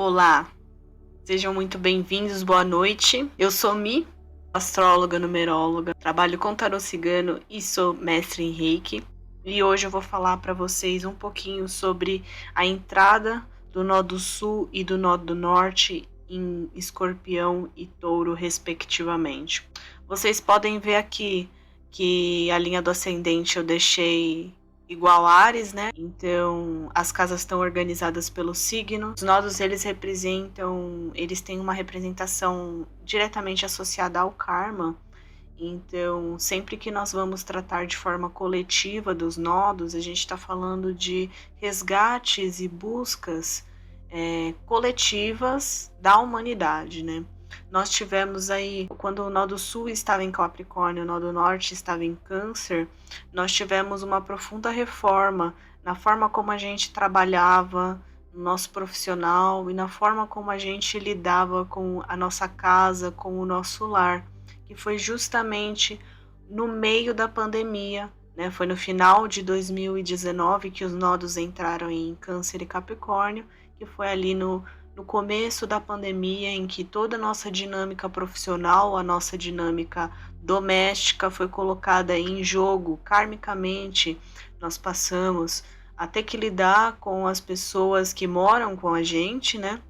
Olá, sejam muito bem-vindos, boa noite. Eu sou Mi, astróloga, numeróloga, trabalho com tarô cigano e sou mestre em Reiki. E hoje eu vou falar para vocês um pouquinho sobre a entrada do nó do sul e do nó do norte em Escorpião e Touro, respectivamente. Vocês podem ver aqui que a linha do ascendente eu deixei igual Áries, né? Então, as casas estão organizadas pelo signo. Os nodos, eles têm uma representação diretamente associada ao karma. Então, sempre que nós vamos tratar de forma coletiva dos nodos, a gente está falando de resgates e buscas coletivas da humanidade, né? Nós tivemos aí, quando o nó do sul estava em Capricórnio, o nó do norte estava em Câncer, nós tivemos uma profunda reforma na forma como a gente trabalhava, no nosso profissional e na forma como a gente lidava com a nossa casa, com o nosso lar, que foi justamente no meio da pandemia, né? Foi no final de 2019 que os nodos entraram em Câncer e Capricórnio, que foi ali no começo da pandemia, em que toda a nossa dinâmica profissional, a nossa dinâmica doméstica foi colocada em jogo karmicamente. Nós passamos a ter que lidar com as pessoas que moram com a gente, né?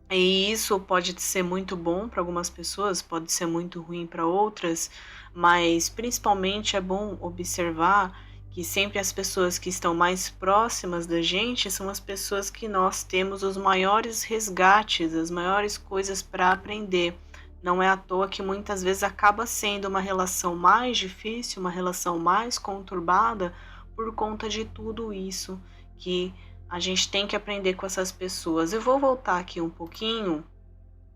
E isso pode ser muito bom para algumas pessoas, pode ser muito ruim para outras, mas principalmente é bom observar que sempre as pessoas que estão mais próximas da gente são as pessoas que nós temos os maiores resgates, as maiores coisas para aprender. Não é à toa que muitas vezes acaba sendo uma relação mais difícil, uma relação mais conturbada por conta de tudo isso que a gente tem que aprender com essas pessoas. Eu vou voltar aqui um pouquinho,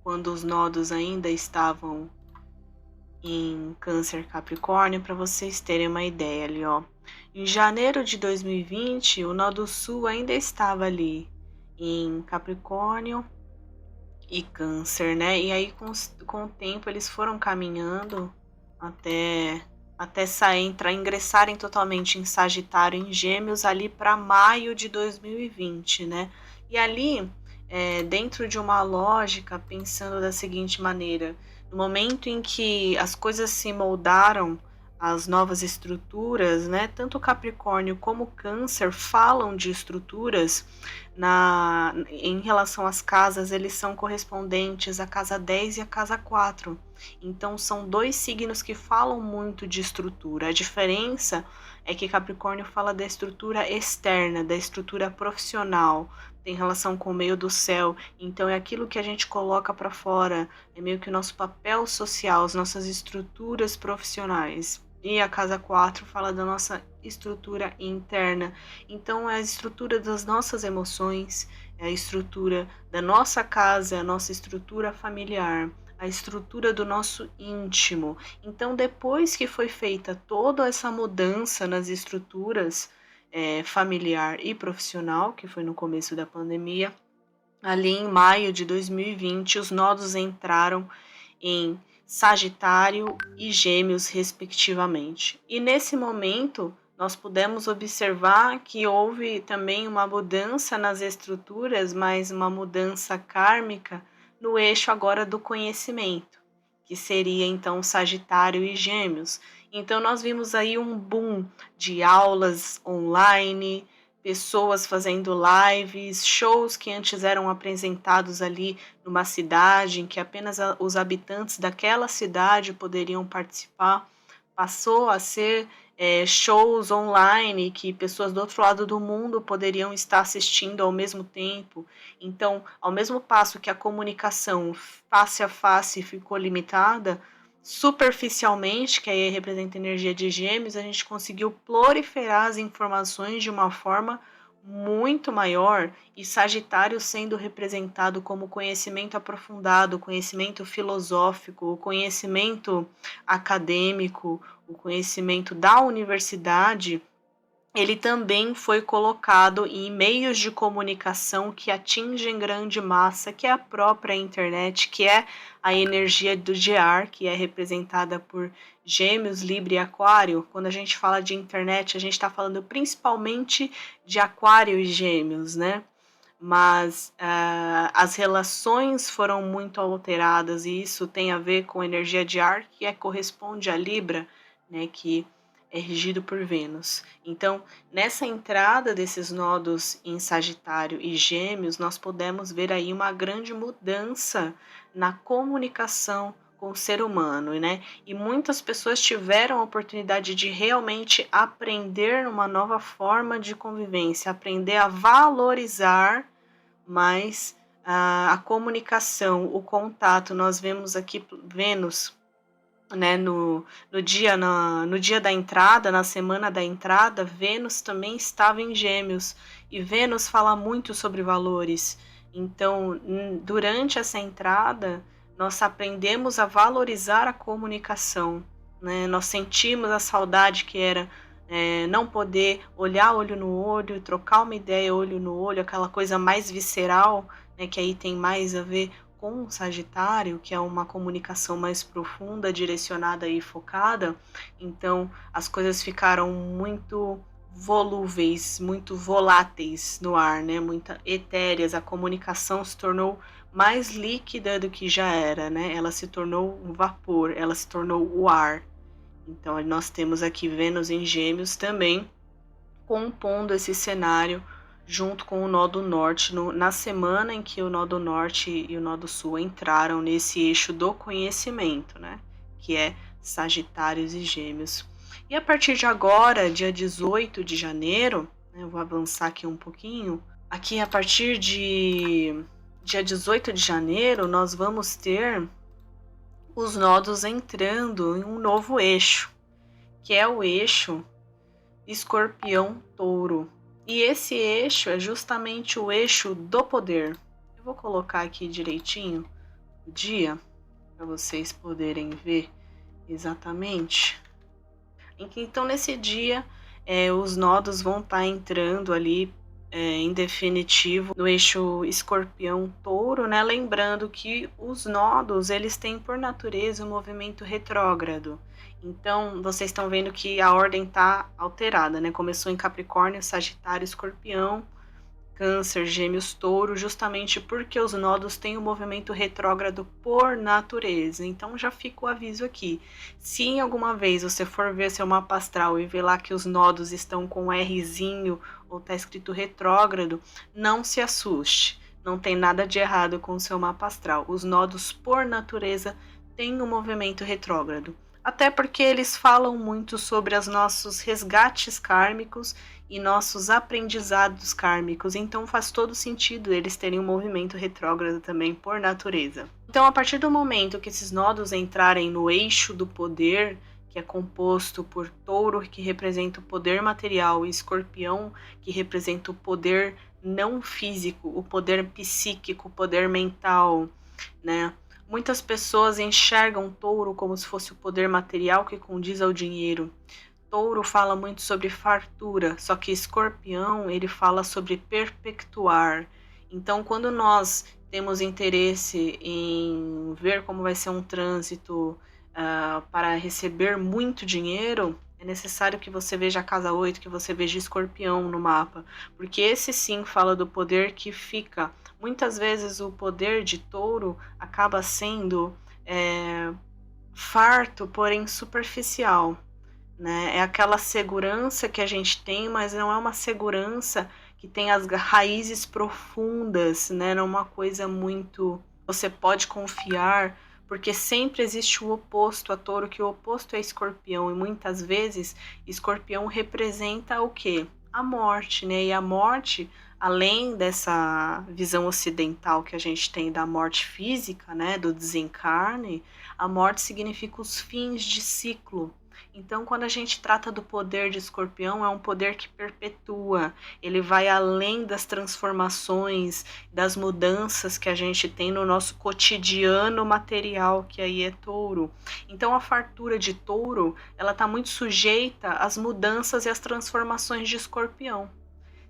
quando os nodos ainda estavam em Câncer Capricórnio, para vocês terem uma ideia ali, ó. Em janeiro de 2020, o nó do sul ainda estava ali em Capricórnio e Câncer, né? E aí com o tempo eles foram caminhando até ingressarem totalmente em Sagitário, em Gêmeos, ali para maio de 2020, né? E ali, dentro de uma lógica, pensando da seguinte maneira: no momento em que as coisas se moldaram às novas estruturas, né? Tanto Capricórnio como Câncer falam de estruturas em relação às casas, eles são correspondentes à casa 10 e à casa 4. Então, são dois signos que falam muito de estrutura. A diferença é que Capricórnio fala da estrutura externa, da estrutura profissional, tem relação com o meio do céu. Então, é aquilo que a gente coloca para fora, é meio que o nosso papel social, as nossas estruturas profissionais. E a casa 4 fala da nossa estrutura interna. Então, é a estrutura das nossas emoções, é a estrutura da nossa casa, é a nossa estrutura familiar, a estrutura do nosso íntimo. Então, depois que foi feita toda essa mudança nas estruturas familiar e profissional, que foi no começo da pandemia, ali em maio de 2020, os nodos entraram em Sagitário e Gêmeos, respectivamente. E nesse momento, nós pudemos observar que houve também uma mudança nas estruturas, mas uma mudança kármica no eixo agora do conhecimento, que seria então Sagitário e Gêmeos. Então nós vimos aí um boom de aulas online, pessoas fazendo lives, shows que antes eram apresentados ali numa cidade em que apenas os habitantes daquela cidade poderiam participar, passou a ser shows online que pessoas do outro lado do mundo poderiam estar assistindo ao mesmo tempo. Então, ao mesmo passo que a comunicação face a face ficou limitada, superficialmente, que aí representa a energia de Gêmeos, a gente conseguiu proliferar as informações de uma forma muito maior, e Sagitário sendo representado como conhecimento aprofundado, conhecimento filosófico, o conhecimento acadêmico, o conhecimento da universidade. Ele também foi colocado em meios de comunicação que atingem grande massa, que é a própria internet, que é a energia do gear, que é representada por Gêmeos, Libra e Aquário. Quando a gente fala de internet, a gente está falando principalmente de Aquário e Gêmeos, né? mas as relações foram muito alteradas e isso tem a ver com energia de ar que corresponde a Libra, né, que é regido por Vênus. Então, nessa entrada desses nodos em Sagitário e Gêmeos, nós podemos ver aí uma grande mudança na comunicação com o ser humano, né? E muitas pessoas tiveram a oportunidade de realmente aprender uma nova forma de convivência, aprender a valorizar mais a comunicação, o contato. Nós vemos aqui Vênus, né, no dia da entrada, na semana da entrada, Vênus também estava em Gêmeos, e Vênus fala muito sobre valores. Então, durante essa entrada, nós aprendemos a valorizar a comunicação, né? Nós sentimos a saudade que era não poder olhar olho no olho, trocar uma ideia olho no olho, aquela coisa mais visceral, né, que aí tem mais a ver com o Sagitário, que é uma comunicação mais profunda, direcionada e focada. Então, as coisas ficaram muito volúveis, muito voláteis no ar, né? Muito etéreas. A comunicação se tornou mais líquida do que já era, né? Ela se tornou um vapor, ela se tornou o ar. Então, nós temos aqui Vênus em Gêmeos também compondo esse cenário junto com o nó do norte, na semana em que o nó do norte e o nó do sul entraram nesse eixo do conhecimento, né? Que é Sagitários e Gêmeos. E a partir de agora, dia 18 de janeiro, né, eu vou avançar aqui um pouquinho, aqui a partir de dia 18 de janeiro, nós vamos ter os nodos entrando em um novo eixo, que é o eixo Escorpião-Touro. E esse eixo é justamente o eixo do poder. Eu vou colocar aqui direitinho o dia, para vocês poderem ver exatamente. Então, nesse dia, os nodos vão estar entrando ali em definitivo no eixo Escorpião-Touro, né? Lembrando que os nodos, eles têm por natureza um movimento retrógrado. Então, vocês estão vendo que a ordem está alterada, né? Começou em Capricórnio, Sagitário, Escorpião, Câncer, Gêmeos, Touro, justamente porque os nodos têm um movimento retrógrado por natureza. Então, já fica o aviso aqui. Se em alguma vez você for ver seu mapa astral e ver lá que os nodos estão com um Rzinho ou está escrito retrógrado, não se assuste. Não tem nada de errado com o seu mapa astral. Os nodos, por natureza, têm um movimento retrógrado. Até porque eles falam muito sobre os nossos resgates kármicos e nossos aprendizados kármicos, então faz todo sentido eles terem um movimento retrógrado também por natureza. Então, a partir do momento que esses nodos entrarem no eixo do poder, que é composto por Touro, que representa o poder material, e Escorpião, que representa o poder não físico, o poder psíquico, o poder mental, né? Muitas pessoas enxergam Touro como se fosse o poder material que condiz ao dinheiro. Touro fala muito sobre fartura, só que Escorpião, ele fala sobre perpetuar. Então, quando nós temos interesse em ver como vai ser um trânsito para receber muito dinheiro, é necessário que você veja a casa 8, que você veja Escorpião no mapa, porque esse sim fala do poder que fica. Muitas vezes o poder de Touro acaba sendo farto, porém superficial, né? É aquela segurança que a gente tem, mas não é uma segurança que tem as raízes profundas, né? Não é uma coisa muito... Você pode confiar, porque sempre existe o oposto a Touro, que o oposto é Escorpião, e muitas vezes Escorpião representa o quê? A morte, né? E a morte, além dessa visão ocidental que a gente tem da morte física, né? Do desencarne, a morte significa os fins de ciclo. Então, quando a gente trata do poder de Escorpião, é um poder que perpetua, ele vai além das transformações, das mudanças que a gente tem no nosso cotidiano material, que aí é Touro. Então, a fartura de Touro, ela está muito sujeita às mudanças e às transformações de Escorpião.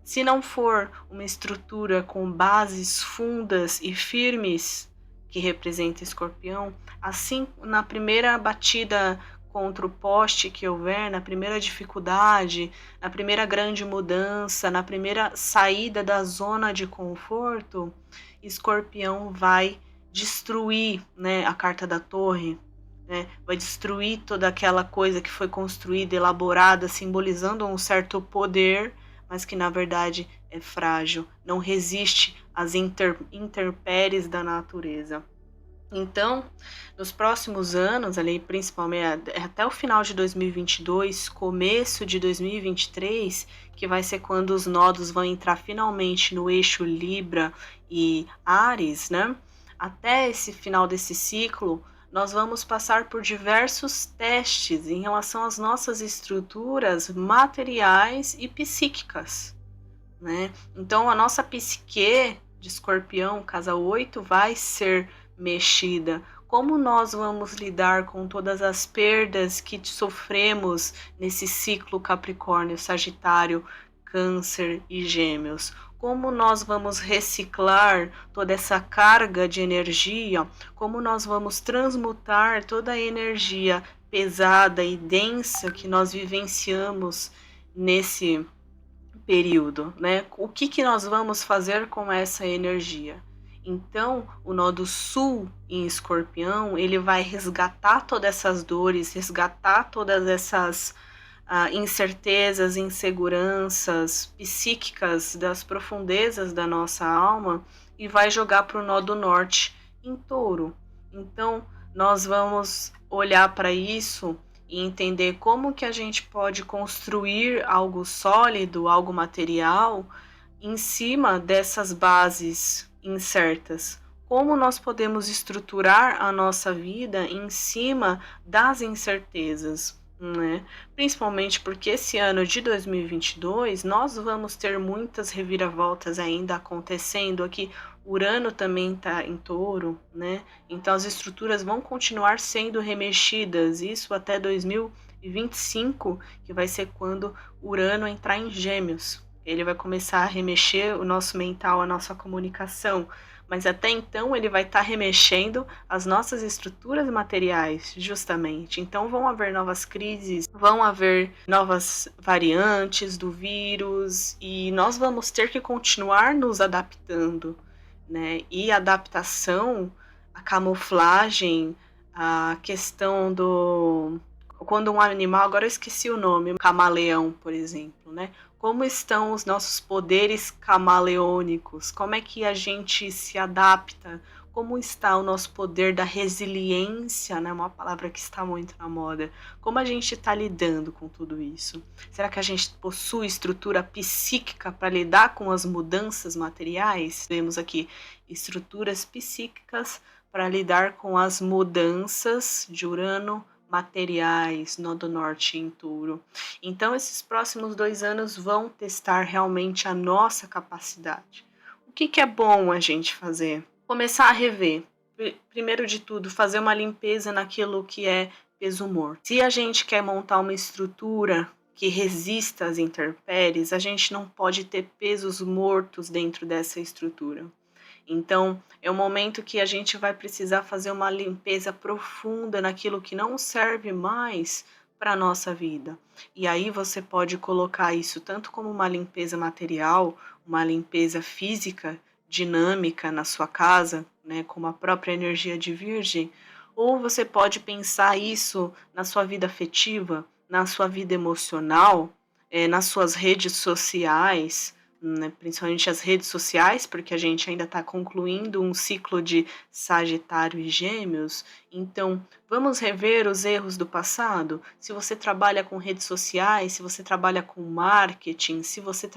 Se não for uma estrutura com bases fundas e firmes, que representa Escorpião, assim, na primeira batida contra o poste que houver, na primeira dificuldade, na primeira grande mudança, na primeira saída da zona de conforto, Escorpião vai destruir, né, a carta da Torre, né, vai destruir toda aquela coisa que foi construída, elaborada, simbolizando um certo poder, mas que na verdade é frágil, não resiste às intempéries da natureza. Então, nos próximos anos, ali principalmente até o final de 2022, começo de 2023, que vai ser quando os nodos vão entrar finalmente no eixo Libra e Áries, né? Até esse final desse ciclo, nós vamos passar por diversos testes em relação às nossas estruturas materiais e psíquicas, né? Então, a nossa psique de Escorpião, casa 8, vai ser mexida. Como nós vamos lidar com todas as perdas que sofremos nesse ciclo Capricórnio, Sagitário, Câncer e Gêmeos? Como nós vamos reciclar toda essa carga de energia? Como nós vamos transmutar toda a energia pesada e densa que nós vivenciamos nesse período, né? O que nós vamos fazer com essa energia? Então, o nodo sul em Escorpião, ele vai resgatar todas essas dores, resgatar todas essas incertezas, inseguranças psíquicas das profundezas da nossa alma e vai jogar para o nodo norte em Touro. Então, nós vamos olhar para isso e entender como que a gente pode construir algo sólido, algo material, em cima dessas bases incertas. Como nós podemos estruturar a nossa vida em cima das incertezas, né? Principalmente porque esse ano de 2022 nós vamos ter muitas reviravoltas ainda acontecendo aqui. Urano também está em Touro, né? Então as estruturas vão continuar sendo remexidas, isso até 2025, que vai ser quando Urano entrar em Gêmeos. Ele vai começar a remexer o nosso mental, a nossa comunicação, mas até então ele vai estar remexendo as nossas estruturas materiais, justamente. Então vão haver novas crises, vão haver novas variantes do vírus e nós vamos ter que continuar nos adaptando, né? E a adaptação, a camuflagem, a questão do... Quando um animal, agora eu esqueci o nome, camaleão, por exemplo, né? Como estão os nossos poderes camaleônicos? Como é que a gente se adapta? Como está o nosso poder da resiliência, né? Uma palavra que está muito na moda. Como a gente está lidando com tudo isso? Será que a gente possui estrutura psíquica para lidar com as mudanças materiais? Temos aqui estruturas psíquicas para lidar com as mudanças de Urano, materiais, nodo norte em Touro. Então, esses próximos 2 anos vão testar realmente a nossa capacidade. O que é bom a gente fazer? Começar a rever. Primeiro de tudo, fazer uma limpeza naquilo que é peso morto. Se a gente quer montar uma estrutura que resista às intempéries, a gente não pode ter pesos mortos dentro dessa estrutura. Então, é um momento que a gente vai precisar fazer uma limpeza profunda naquilo que não serve mais para a nossa vida. E aí você pode colocar isso tanto como uma limpeza material, uma limpeza física, dinâmica na sua casa, né, como a própria energia de Virgem, ou você pode pensar isso na sua vida afetiva, na sua vida emocional, nas suas redes sociais, né, principalmente as redes sociais, porque a gente ainda está concluindo um ciclo de Sagitário e Gêmeos. Então, vamos rever os erros do passado? Se você trabalha com redes sociais, se você trabalha com marketing, se você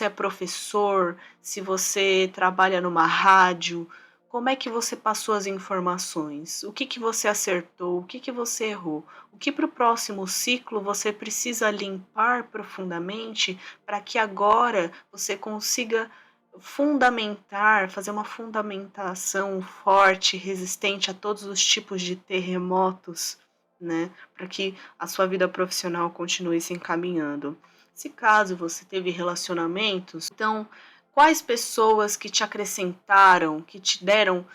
é professor, se você trabalha numa rádio, como é que você passou as informações? O que você acertou? O que você errou? O que para o próximo ciclo você precisa limpar profundamente para que agora você consiga fundamentar, fazer uma fundamentação forte, resistente a todos os tipos de terremotos, né? Para que a sua vida profissional continue se encaminhando. Se caso você teve relacionamentos, então quais pessoas que te acrescentaram, que te deram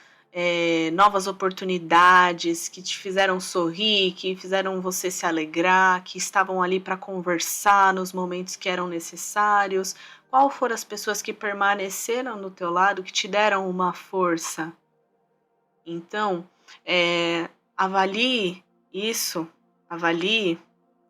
novas oportunidades, que te fizeram sorrir, que fizeram você se alegrar, que estavam ali para conversar nos momentos que eram necessários? Qual foram as pessoas que permaneceram do teu lado, que te deram uma força? Então, avalie isso, avalie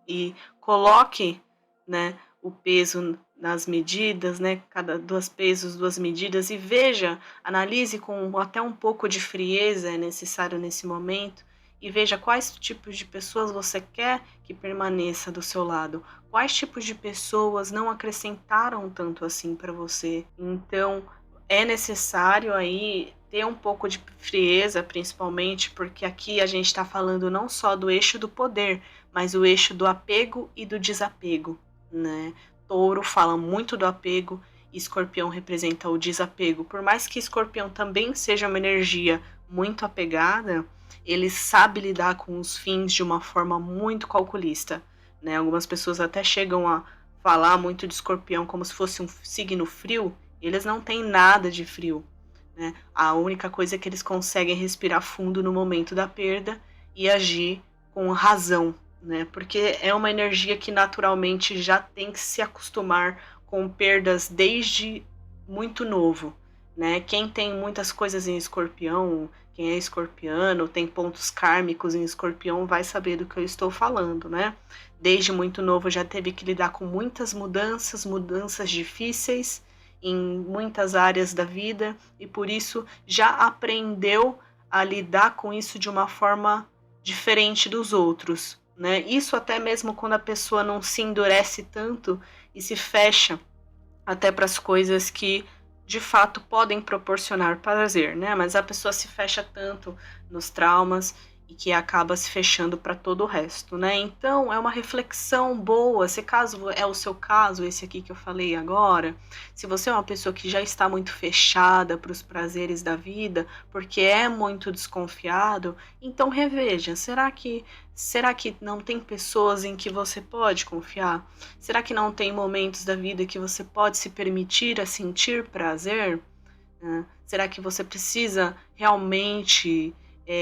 e coloque, né, o peso nas medidas, né, cada 2 pesos, 2 medidas, e veja, analise com até um pouco de frieza é necessário nesse momento, e veja quais tipos de pessoas você quer que permaneça do seu lado, quais tipos de pessoas não acrescentaram tanto assim para você. Então, é necessário aí ter um pouco de frieza, principalmente porque aqui a gente está falando não só do eixo do poder, mas o eixo do apego e do desapego, né? Touro fala muito do apego e Escorpião representa o desapego. Por mais que Escorpião também seja uma energia muito apegada, ele sabe lidar com os fins de uma forma muito calculista, né? Algumas pessoas até chegam a falar muito de Escorpião como se fosse um signo frio. Eles não têm nada de frio, né? A única coisa é que eles conseguem respirar fundo no momento da perda e agir com razão, né? Porque é uma energia que naturalmente já tem que se acostumar com perdas desde muito novo, né? Quem tem muitas coisas em Escorpião, quem é escorpiano, tem pontos kármicos em Escorpião, vai saber do que eu estou falando, né? Desde muito novo já teve que lidar com muitas mudanças, mudanças difíceis em muitas áreas da vida e por isso já aprendeu a lidar com isso de uma forma diferente dos outros, né? Isso até mesmo quando a pessoa não se endurece tanto e se fecha até para as coisas que de fato podem proporcionar prazer, né? Mas a pessoa se fecha tanto nos traumas e que acaba se fechando para todo o resto, né? Então é uma reflexão boa. Se caso é o seu caso, esse aqui que eu falei agora, se você é uma pessoa que já está muito fechada para os prazeres da vida, porque é muito desconfiado, então reveja. Será que não tem pessoas em que você pode confiar? Será que não tem momentos da vida que você pode se permitir a sentir prazer? Será que você precisa realmente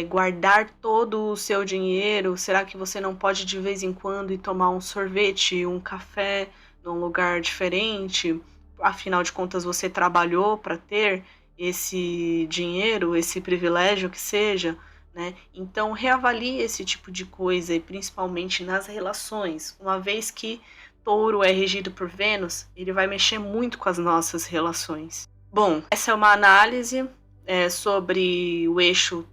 guardar todo o seu dinheiro? Será que você não pode de vez em quando ir tomar um sorvete, um café num lugar diferente? Afinal de contas, você trabalhou para ter esse dinheiro, esse privilégio que seja, né? Então, reavalie esse tipo de coisa e principalmente nas relações, uma vez que Touro é regido por Vênus, ele vai mexer muito com as nossas relações. Bom, essa é uma análise sobre o eixo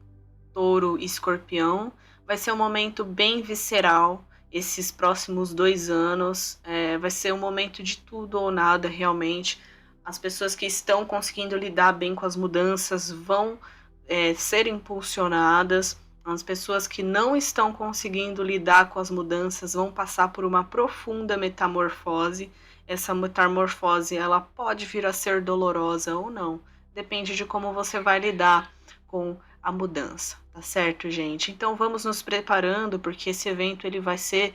Touro e Escorpião. Vai ser um momento bem visceral esses próximos 2 anos. Vai ser um momento de tudo ou nada, realmente. As pessoas que estão conseguindo lidar bem com as mudanças vão ser impulsionadas. As pessoas que não estão conseguindo lidar com as mudanças vão passar por uma profunda metamorfose. Essa metamorfose ela pode vir a ser dolorosa ou não. Depende de como você vai lidar com a mudança, tá certo, gente? Então vamos nos preparando, porque esse evento ele vai ser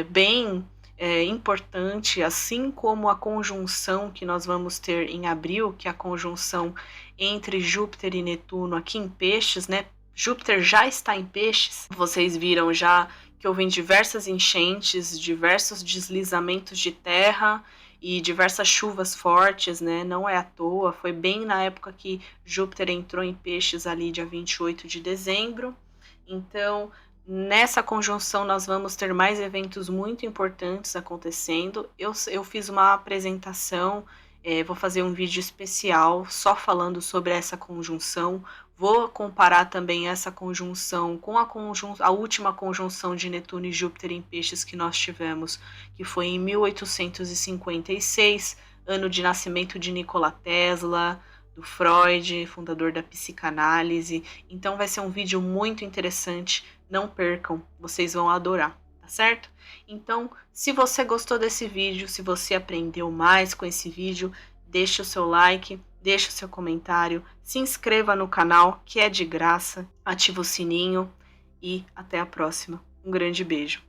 bem importante, assim como a conjunção que nós vamos ter em abril, que é a conjunção entre Júpiter e Netuno aqui em Peixes, né? Júpiter já está em Peixes, vocês viram já que houve diversas enchentes, diversos deslizamentos de terra e diversas chuvas fortes, né? Não é à toa, foi bem na época que Júpiter entrou em Peixes ali dia 28 de dezembro. Então, nessa conjunção nós vamos ter mais eventos muito importantes acontecendo. Eu fiz uma apresentação, vou fazer um vídeo especial só falando sobre essa conjunção. Vou comparar também essa conjunção com a última conjunção de Netuno e Júpiter em Peixes que nós tivemos, que foi em 1856, ano de nascimento de Nikola Tesla, do Freud, fundador da psicanálise. Então vai ser um vídeo muito interessante, não percam, vocês vão adorar, tá certo? Então, se você gostou desse vídeo, se você aprendeu mais com esse vídeo, deixa o seu like, deixa o seu comentário, se inscreva no canal, que é de graça, ativa o sininho e até a próxima. Um grande beijo.